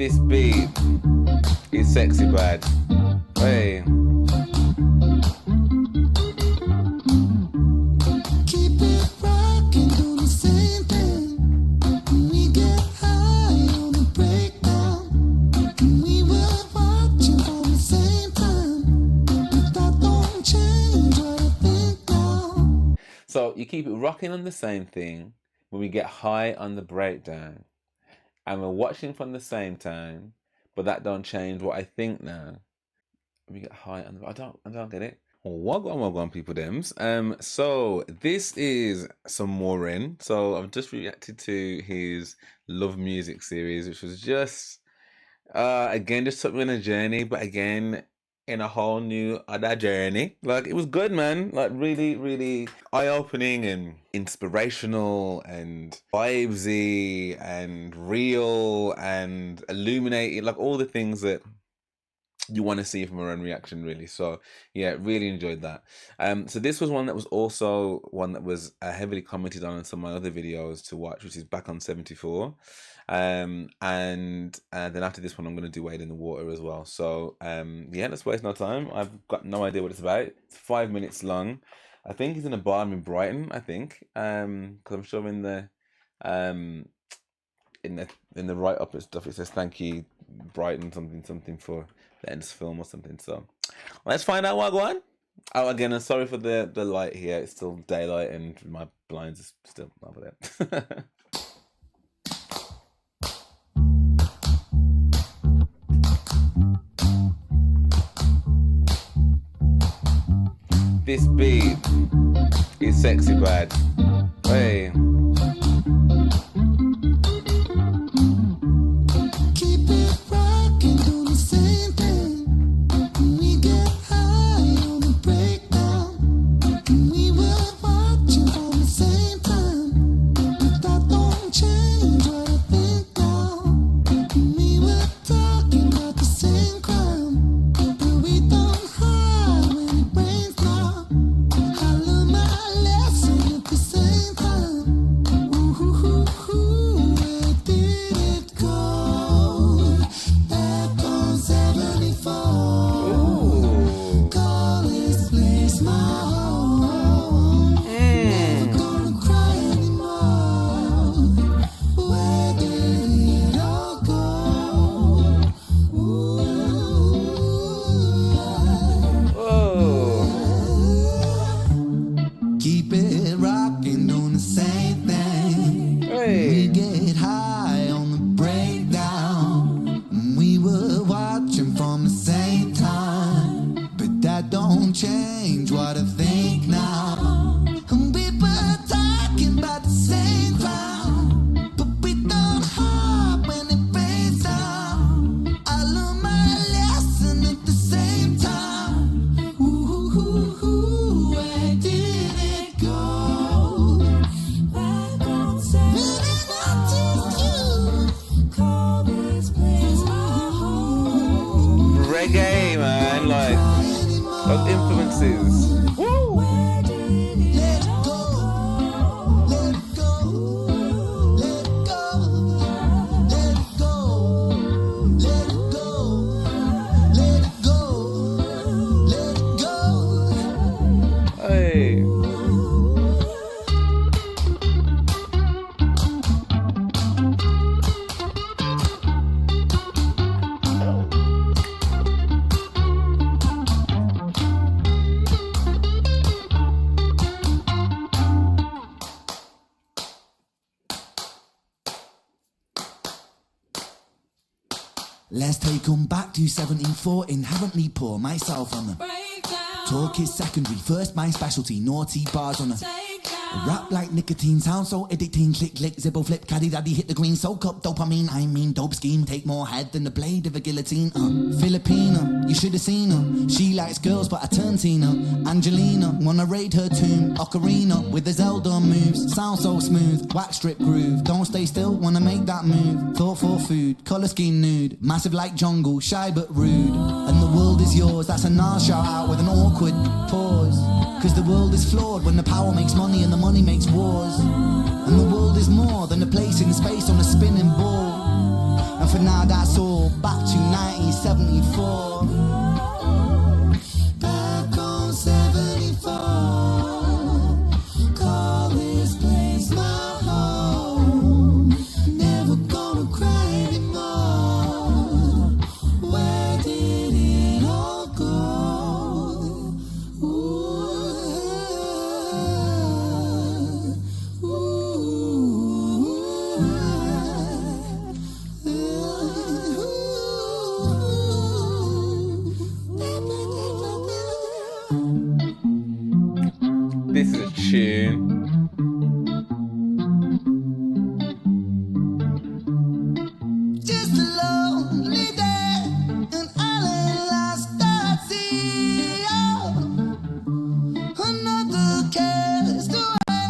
This beat is sexy bad. Hey. Keep it rocking, doing the same thing. We get high on the breakdown. We were watching from the same time. But that don't change what I think now. So you keep it rocking on the same thing when we get high on the breakdown. And we're watching from the same time, but that don't change what I think now. We get high on the... I don't get it. Wagwan, people dems. So this is some more Ren. So I've just reacted to his Love Music series, which was just again just took me on a journey, but again in a whole new other journey. Like, it was good, man. Like, really, really eye-opening and inspirational and vibesy and real and illuminating, like all the things that you want to see from a Ren reaction, really. So yeah, really enjoyed that. So this was one that was also one that was heavily commented on in some of my other videos to watch, which is Back on 74. And then after this one, I'm going to do Wade in the Water as well. So yeah, let's waste no time. I've got no idea what it's about. It's 5 minutes long. I think he's in a bar in Brighton, I think, because I'm sure in the write-up and stuff it says thank you Brighton something for the end of the film or something. So let's find out what go on. Oh, again, I'm sorry for the light here. It's still daylight and my blinds are still over there. This beat is sexy bad. Hey. Keep it rocking, doing the same thing. We get high on the breakdown. We were watching from the same time. But that don't change what I think now. We were talking about the same crime. But we don't hide when it rains now. I learned my lesson at the same time. Where did it go? Back on 74. Call this place my home. Never gonna cry anymore. Where did it all go? Keep it rocking, doing the same thing. We get high on the breakdown. We were watching from the same time, but that don't change what I think now. And we were talking about the same crowd, but we don't hide when it rains down. I learned my lesson at the same time. Where did it go? Back on 74. Call this place my home. Reggae, man, like those influences. Woo! Let it go, let it go, let it go, let it go, let it go, let it go, let it go. Hey. Let's take 'em back to 1714, inherently poor, myself on them. Talk is secondary, first my specialty, naughty bars on them. Rap like nicotine, sound so addicting, click, click, zibble, flip, caddy, daddy, hit the green, soak up dopamine, I mean dope scheme, take more head than the blade of a guillotine, Filipina, you should have seen her, she likes girls but I turn Tina, Angelina, wanna raid her tomb, Ocarina, with the Zelda moves, sound so smooth, wax strip groove, don't stay still, wanna make that move, thought for food, colour scheme nude, massive like jungle, shy but rude, and the world is yours, that's a Nas shout out with an awkward pause, cause the world is flawed when the power makes money and the money makes wars. And the world is more than a place in space on a spinning ball. And for now, that's all. Back to 1974. Back on 74. Call this place my home. Never gonna cry anymore. Where did it all go? This is a tune. Just a lonely day, and island lost at sea. Another cast away,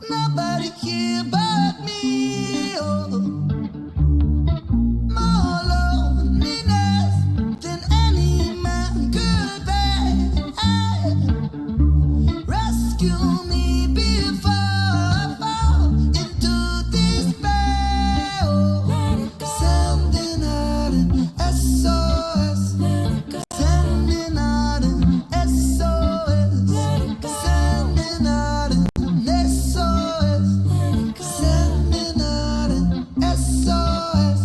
nobody here but me. More loneliness than any man could bear. Rescue me before I fall into despair. Sending out an SOS. Sending out an SOS. Sending out an SOS. Sending out an SOS.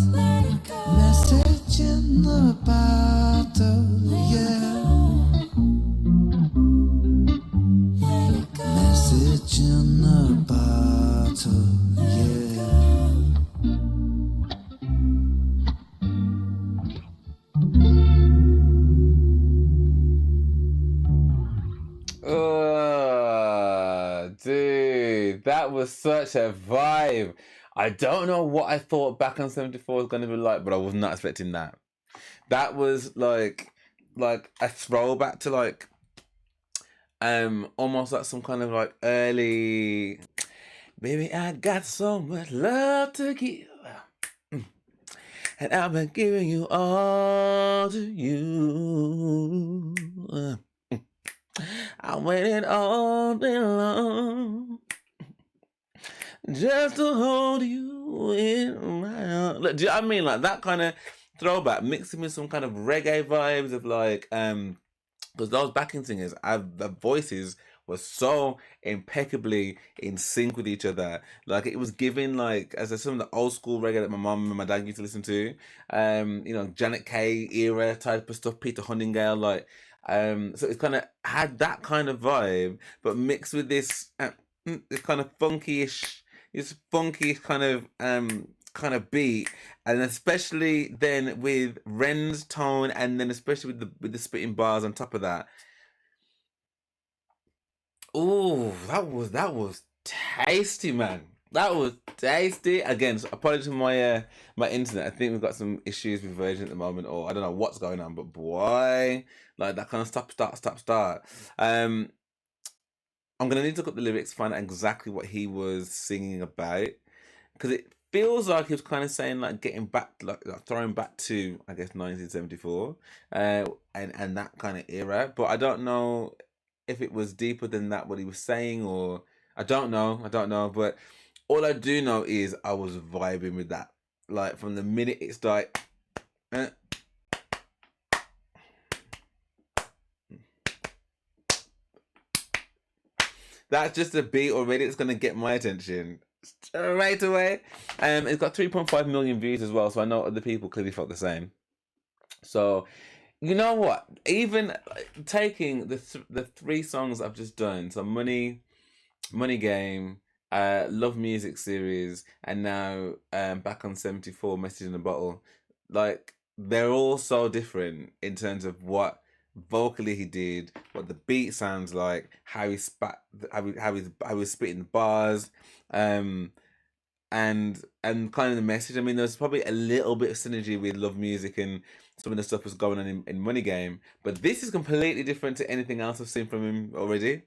Message in the bottle, yeah. Message in the bottle, yeah. Dude, that was such a vibe. I don't know what I thought Back on 74 was going to be like, but I was not expecting that. That was like a throwback to like almost like some kind of like early, baby, I got so much love to give, and I've been giving you all to you. I'm waiting all day long just to hold you in my arms. Look, do you know what I mean? Like that kind of throwback, mixing with some kind of reggae vibes of like, because those backing singers, the voices were so impeccably in sync with each other. Like it was giving like, as I said, some of the old school reggae that my mum and my dad used to listen to. You know, Janet Kay era type of stuff, Peter Huntingale, like. So it kind of had that kind of vibe, but mixed with this kind of funky-ish, this funky kind of beat, and especially then with Ren's tone, and then especially with the spitting bars on top of that. Ooh, that was tasty, man. That was tasty. Again, so apologies for my my internet. I think we've got some issues with Virgin at the moment, or I don't know what's going on, but boy, like that kind of stop, start. I'm gonna need to look up the lyrics, find out exactly what he was singing about, because it feels like he was kind of saying like getting back, like throwing back to, I guess, 1974, and that kind of era. But I don't know if it was deeper than that what he was saying, or I don't know. But all I do know is I was vibing with that, like from the minute it started. That's just a beat already. It's gonna get my attention straight away. It's got 3.5 million views as well, so I know other people clearly felt the same. So, you know what? Even taking the three songs I've just done, so Money Game, Love Music series, and now Back on 74, Message in a Bottle, like they're all so different in terms of what vocally he did, what the beat sounds like, how he was spitting the bars, and kind of the message. I mean, there's probably a little bit of synergy with Love Music and some of the stuff was going on in Money Game, but this is completely different to anything else I've seen from him already.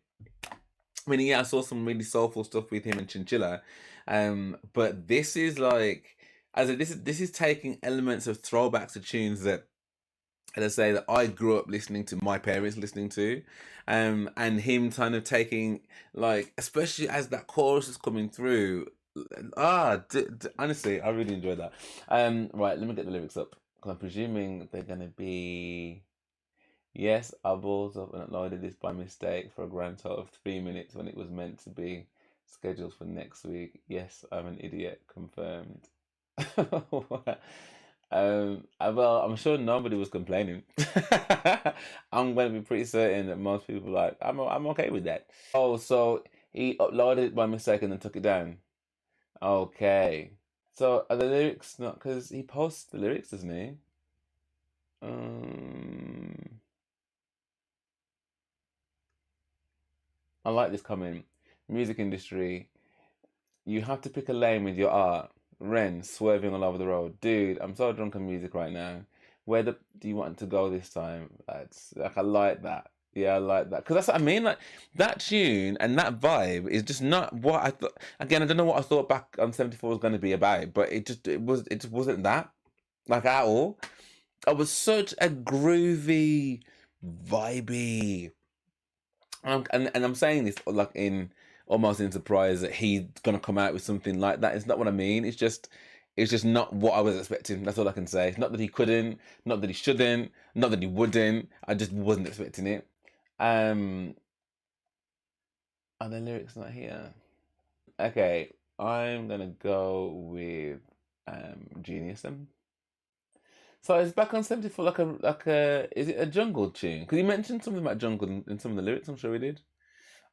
I mean, yeah, I saw some really soulful stuff with him and Chinchilla, but this is like, this is taking elements of throwbacks to tunes that, as I say, that I grew up listening to, my parents listening to, and him kind of taking, like, especially as that chorus is coming through, Honestly, I really enjoyed that. Right, let me get the lyrics up because I'm presuming they're gonna be. Yes, I balls up and uploaded this by mistake for a grand total of 3 minutes when it was meant to be scheduled for next week. Yes, I'm an idiot. Confirmed. Well, I'm sure nobody was complaining. I'm going to be pretty certain that most people are like, I'm okay with that. Oh, so he uploaded it by mistake and then took it down. Okay. So are the lyrics not because he posts the lyrics, doesn't he? Um, I like this comment. Music industry, you have to pick a lane with your art. Ren swerving all over the road. Dude, I'm so drunk on music right now. Do you want to go this time? That's like I like that. Yeah, I like that because that's what I mean. Like that tune and that vibe is just not what I thought. Again, I don't know what I thought back on 74 was going to be about, but it just wasn't that like at all. It was such a groovy, vibey and I'm saying this like in almost in surprise that he's gonna come out with something like that. It's not what I mean. It's just not what I was expecting. That's all I can say. It's not that he couldn't, not that he shouldn't, not that he wouldn't. I just wasn't expecting it. Um, are the lyrics not here? Okay, I'm gonna go with Genius then. So it's back on 74 like a is it a jungle tune? Because he mentioned something about jungle in some of the lyrics, I'm sure he did.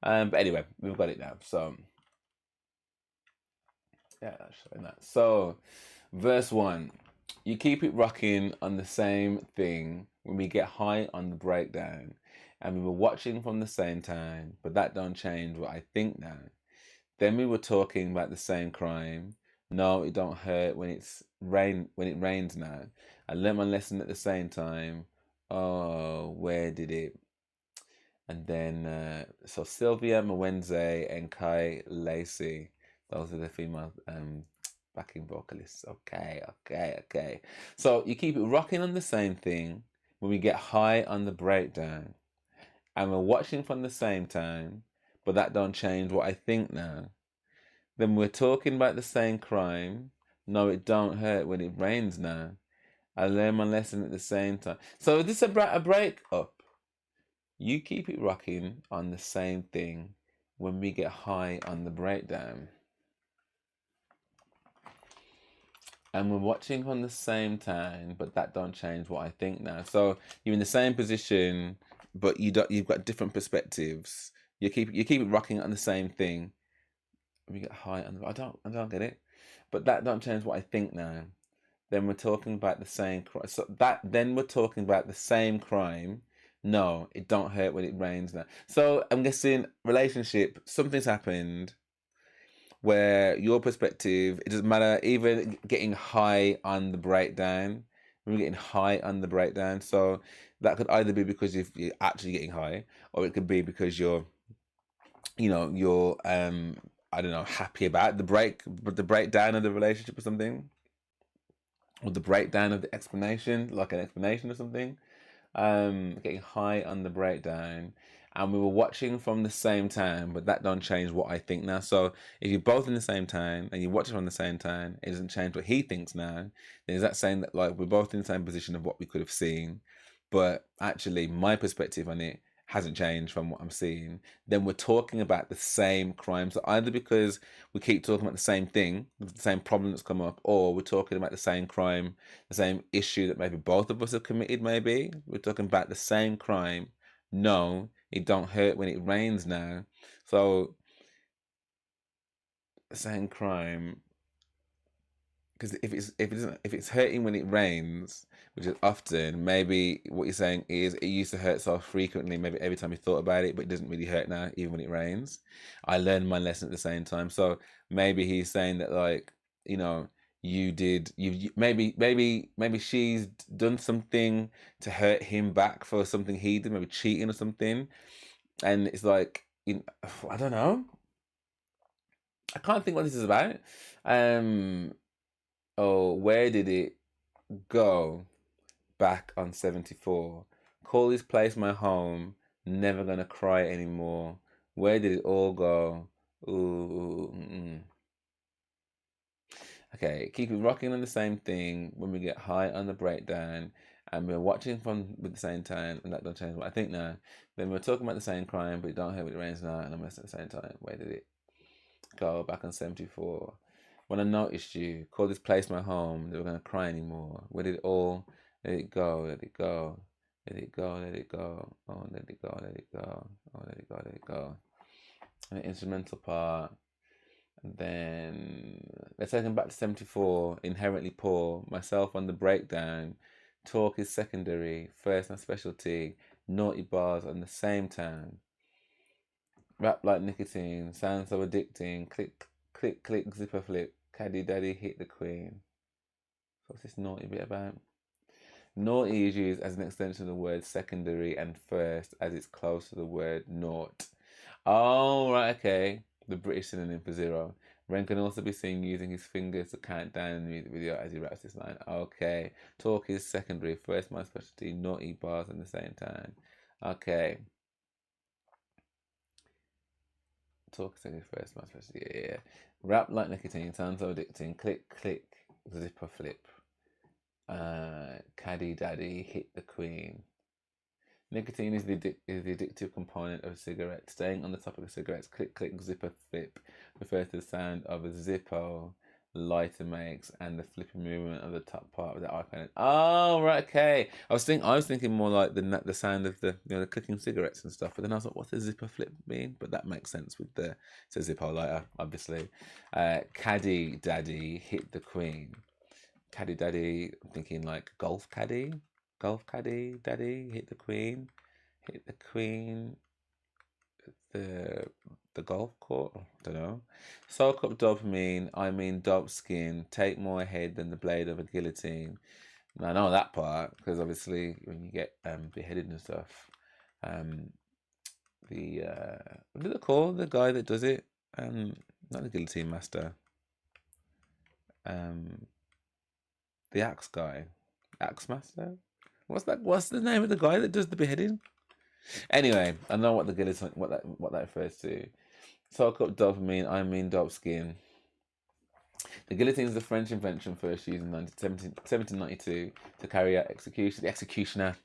But anyway, we've got it now. So yeah, that's showing that. So, verse one, you keep it rocking on the same thing when we get high on the breakdown, and we were watching from the same time, but that don't change what I think now. Then we were talking about the same crime. No, it don't hurt when it rains now. I learned my lesson at the same time. Oh, where did it? And then so Sylvia Mwenze and Kai Lacey, those are the female backing vocalists. Okay, okay, okay. So you keep it rocking on the same thing when we get high on the breakdown, and we're watching from the same time, but that don't change what I think now. Then we're talking about the same crime. No, it don't hurt when it rains now. I learn my lesson at the same time. So is this a break up? You keep it rocking on the same thing when we get high on the breakdown. And we're watching on the same time, but that don't change what I think now. So you're in the same position, but you've got different perspectives. You keep it rocking on the same thing. We get high on the I don't get it. But that don't change what I think now. Then we're talking about the same crime. So that then we're talking about the same crime. No, it don't hurt when it rains now. So I'm guessing relationship, something's happened where your perspective, it doesn't matter, even getting high on the breakdown. We're getting high on the breakdown. So that could either be because you're actually getting high, or it could be because you're I don't know, happy about the breakdown of the relationship or something, or the breakdown of the explanation, like an explanation or something. Getting high on the breakdown, and we were watching from the same time, but that don't change what I think now. So if you're both in the same time and you watch it from the same time, it doesn't change what he thinks now. Then is that saying that like we're both in the same position of what we could have seen, but actually my perspective on it hasn't changed from what I'm seeing? Then we're talking about the same crime. So either because we keep talking about the same thing, the same problem that's come up, or we're talking about the same crime, the same issue that maybe both of us have committed. Maybe we're talking about the same crime. No, it don't hurt when it rains now. So the same crime, because if it's hurting when it rains, which is often, maybe what you're saying is it used to hurt so frequently, maybe every time you thought about it, but it doesn't really hurt now, even when it rains. I learned my lesson at the same time. So maybe he's saying that like, you know, maybe she's done something to hurt him back for something he did, maybe cheating or something. And it's like, I don't know. I can't think what this is about. Um, oh, where did it go? Back on 74. Call this place my home. Never gonna cry anymore. Where did it all go? Ooh. Okay, keep it rocking on the same thing when we get high on the breakdown and we're watching from with the same time and that don't change what I think now. Then we're talking about the same crime, but you don't hear what it rains now and I'm at the same time. Where did it go? Back on 74. When I noticed you, call this place my home, they were gonna cry anymore. Where did it all let it go, let it go, let it go, let it go, oh let it go, let it go, oh let it go, let it go. And the instrumental part. And then let's take him back to 74. Inherently poor. Myself on the breakdown. Talk is secondary. First my specialty. Naughty bars on the same time. Rap like nicotine. Sound so addicting. Click, click, click, zipper flip. Caddy daddy hit the queen. What's this naughty bit about? Naughty is used as an extension of the word secondary and first as it's close to the word naught. Oh, right, okay. The British synonym for zero. Ren can also be seen using his fingers to count down in the music video as he raps this line. Okay. Talk is secondary. First, my specialty. Naughty bars at the same time. Okay. Talk is secondary. First, my specialty. Yeah. Rap like nicotine. Sounds so addicting. Click, click. Zipper flip. Caddy daddy hit the queen. Nicotine is the addictive component of a cigarette. Staying on the topic of cigarettes, click, click, zipper flip refers to the sound of a Zippo lighter makes and the flipping movement of the top part of the icon. Oh, right, okay. I was thinking more like the sound of the clicking cigarettes and stuff. But then I was like, what's a zipper flip mean? But that makes sense with the Zippo lighter, obviously. Caddy daddy hit the queen. Caddy daddy, I'm thinking like golf caddy. Golf caddy daddy hit the queen. Hit the queen. The golf court. I don't know. Soak up dopamine. I mean dope skin. Take more head than the blade of a guillotine. And I know that part because obviously when you get beheaded and stuff, the what do they call the guy that does it? Not the guillotine master. The axe guy, axe master. What's that? What's the name of the guy that does the beheading? Anyway, I know what the guillotine, what that refers to. Talk up dopamine. I mean dope skin. The guillotine is a French invention first used in 1792 to carry out execution. The executioner.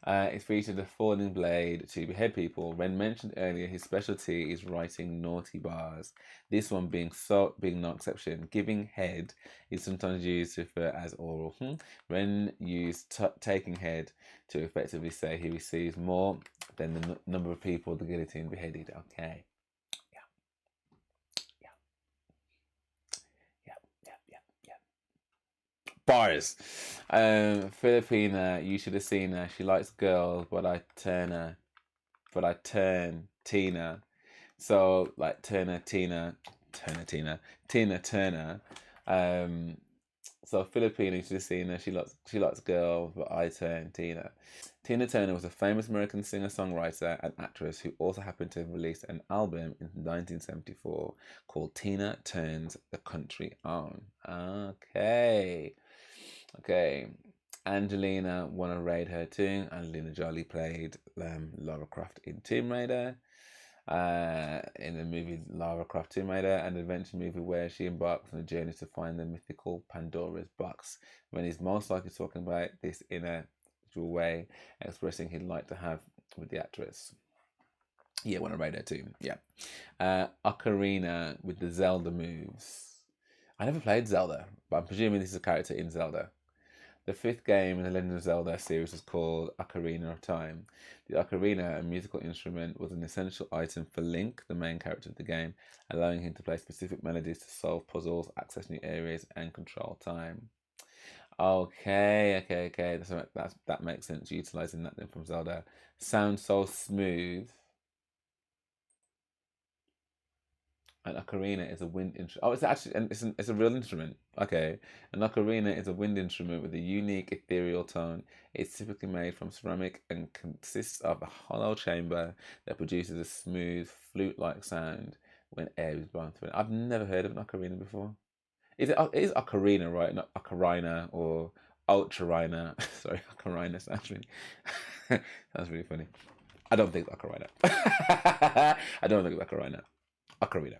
It featured a falling blade to behead people. Ren mentioned earlier his specialty is writing naughty bars. This one being no exception. Giving head is sometimes used to refer as oral. Ren used taking head to effectively say he receives more than the number of people the guillotine beheaded. Okay. Bars. Filipina, you should have seen her. She likes girls, but I turn Tina. So like Tina. So Filipina, you should have seen her. She likes girls, but I turn Tina. Tina Turner was a famous American singer-songwriter and actress who also happened to have released an album in 1974 called Tina Turns the Country On. Okay. Angelina won a raid her too. Angelina Jolie played Lara Croft in Tomb Raider. In the movie Lara Croft Tomb Raider, an adventure movie where she embarks on a journey to find the mythical Pandora's box. When he's most likely talking about this in a visual way, expressing he'd like to have with the actress. Yeah, won a raid her too. Yeah. Ocarina with the Zelda moves. I never played Zelda, but I'm presuming this is a character in Zelda. The fifth game in the Legend of Zelda series was called Ocarina of Time. The ocarina, a musical instrument, was an essential item for Link, the main character of the game, allowing him to play specific melodies to solve puzzles, access new areas, and control time. Okay. That makes sense. Utilizing that then from Zelda. Sounds so smooth. An ocarina is a wind instrument. Oh, it's actually it's a real instrument. Okay, an ocarina is a wind instrument with a unique ethereal tone. It's typically made from ceramic and consists of a hollow chamber that produces a smooth flute-like sound when air is blown through it. I've never heard of an ocarina before. It is ocarina, right? Not ocarina or ultrarina. Sorry, ocarina sounds really sounds really funny. I don't think it's ocarina. I don't think it's ocarina. Ocarina.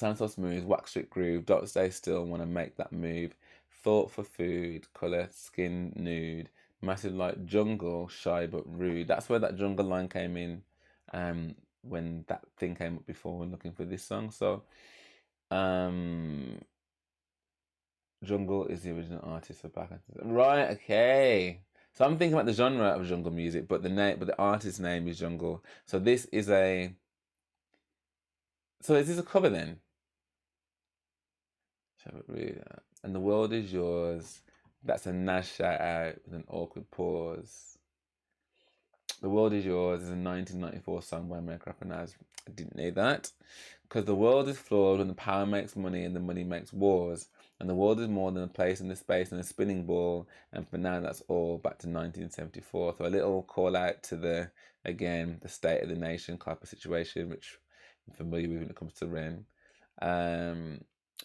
Sound so smooth, wax strict groove, don't stay still, wanna make that move. Thought for food, colour, skin nude, massive like jungle, shy but rude. That's where that jungle line came in, when that thing came up before when looking for this song. So, Jungle is the original artist for Back. Right, okay. So I'm thinking about the genre of jungle music, but the artist's name is Jungle. So this is a. So is this a cover then? Shall we read that? And the world is yours. That's a nice shout out with an awkward pause. The world is yours is a 1994 song by American rapper Nas. I didn't know that. Because the world is flawed when the power makes money and the money makes wars. And the world is more than a place and a space and a spinning ball. And for now, that's all back to 1974. So a little call out to the state of the nation type of situation, which I'm familiar with when it comes to Ren.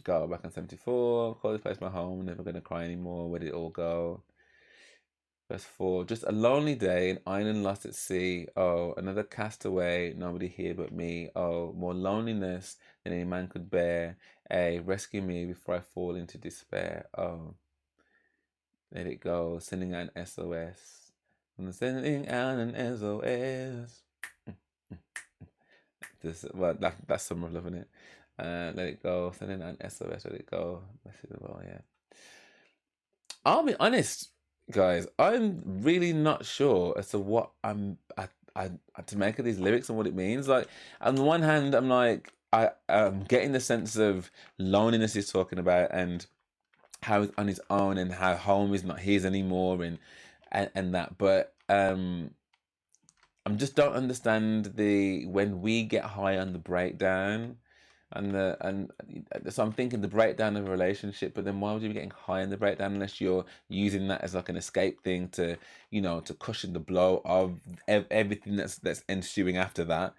Go back in 74, call this place my home, never gonna cry anymore, where did it all go? Verse 4, just a lonely day, an island lost at sea. Oh, another castaway, nobody here but me. Oh, more loneliness than any man could bear. Hey, rescue me before I fall into despair. Oh, let it go, sending out an SOS. I'm sending out an SOS. That's Summer of Love, isn't it? Let it go, sending out an SOS, let it go. Well, yeah. I'll be honest, guys, I'm really not sure as to what I to make of these lyrics and what it means. Like, on the one hand, I'm like, I'm getting the sense of loneliness he's talking about, and how he's on his own, and how home is not his anymore, and that. But I just don't understand the when we get high on the breakdown. And so I'm thinking the breakdown of a relationship, but then why would you be getting high in the breakdown unless you're using that as like an escape thing to, to cushion the blow of everything that's ensuing after that.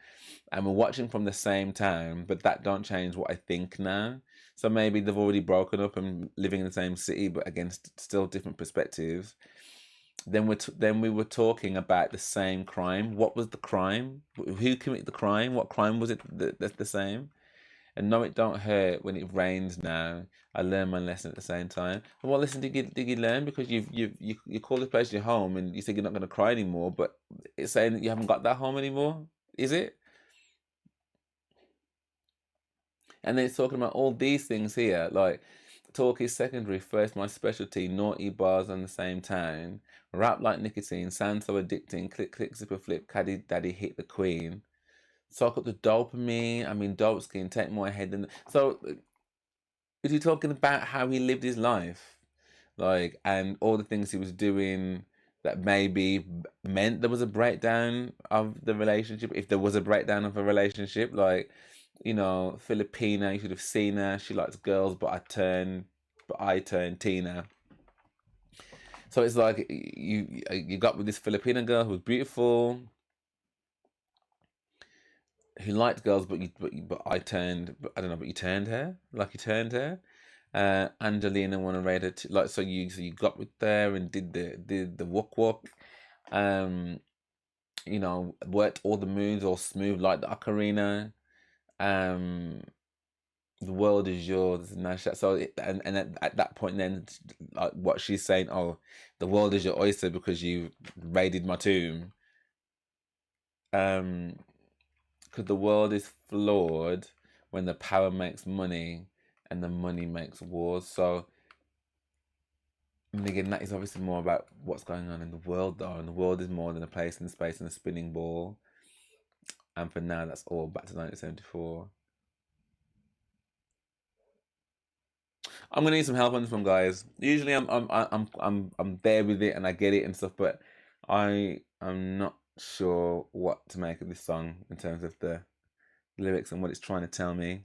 And we're watching from the same town, but that don't change what I think now. So maybe they've already broken up and living in the same city, but against still different perspectives. Then we were talking about the same crime. What was the crime? Who committed the crime? What crime was it that's the same? And no, it don't hurt when it rains now. I learned my lesson at the same time. And what lesson did you learn? Because you call this place your home, and you say you're not going to cry anymore, but it's saying that you haven't got that home anymore. Is it? And then it's talking about all these things here, like talk is secondary, first my specialty, naughty bars on the same time, rap like nicotine, sound so addicting, click click zipper flip, caddy daddy hit the queen. Soak up the dopamine. I mean, dope skin, take more ahead than. So, is he talking about how he lived his life? Like, and all the things he was doing that maybe meant there was a breakdown of the relationship, if there was a breakdown of a relationship. Like, Filipina, you should have seen her. She likes girls, but I turn Tina. So it's like you got with this Filipina girl who was beautiful, who liked girls, but I turned, but I don't know, but you turned her, like you turned her. Angelina wanna rate it like, so you got with there and did the walk, worked all the moves all smooth like the ocarina. The world is yours, Nasha. So and at that point, then, like, what she's saying, oh, the world is your oyster because you raided my tomb. Because the world is flawed when the power makes money and the money makes wars. So, I mean, again, that is obviously more about what's going on in the world, though. And the world is more than a place and space and a spinning ball. And for now, that's all back to 1974. I'm gonna need some help on this one, guys. Usually, I'm there with it and I get it and stuff, but I am not sure what to make of this song in terms of the lyrics and what it's trying to tell me.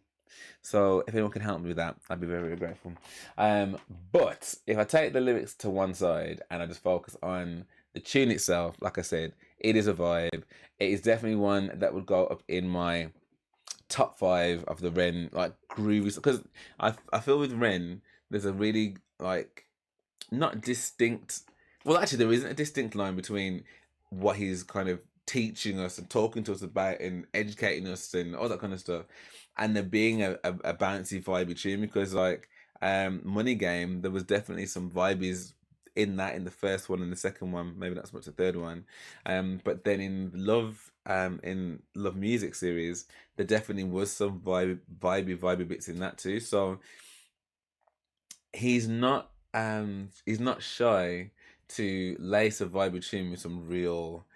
So if anyone can help me with that, I'd be very, very grateful. But if I take the lyrics to one side and I just focus on the tune itself, like I said, it is a vibe. It is definitely one that would go up in my top 5 of the Ren, like, groovy, because I feel with Ren there's a really, like, not distinct, well, actually there isn't a distinct line between what he's kind of teaching us and talking to us about and educating us and all that kind of stuff, and there being a bouncy vibey tune, because like Money Game, there was definitely some vibes in that, in the first one and the second one, maybe not so much the third one, but then in Love Music series, there definitely was some vibey bits in that too. So he's not shy to lace a vibey tune with some real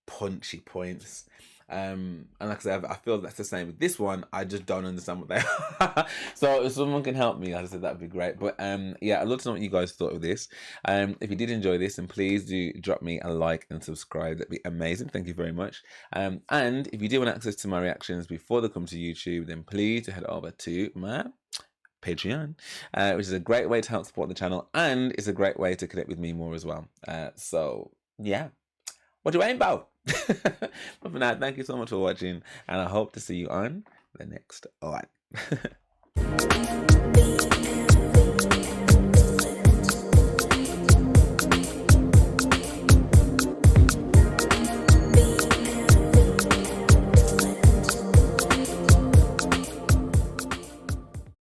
punchy points. And like I said, I feel that's the same with this one. I just don't understand what they are. So if someone can help me, as I said, that'd be great. But yeah, I'd love to know what you guys thought of this. If you did enjoy this, then please do drop me a like and subscribe. That'd be amazing. Thank you very much. And if you do want access to my reactions before they come to YouTube, then please do head over to my Patreon, which is a great way to help support the channel, and it's a great way to connect with me more as well. So yeah, what you waiting about? But for now, thank you so much for watching, and I hope to see you on the next one.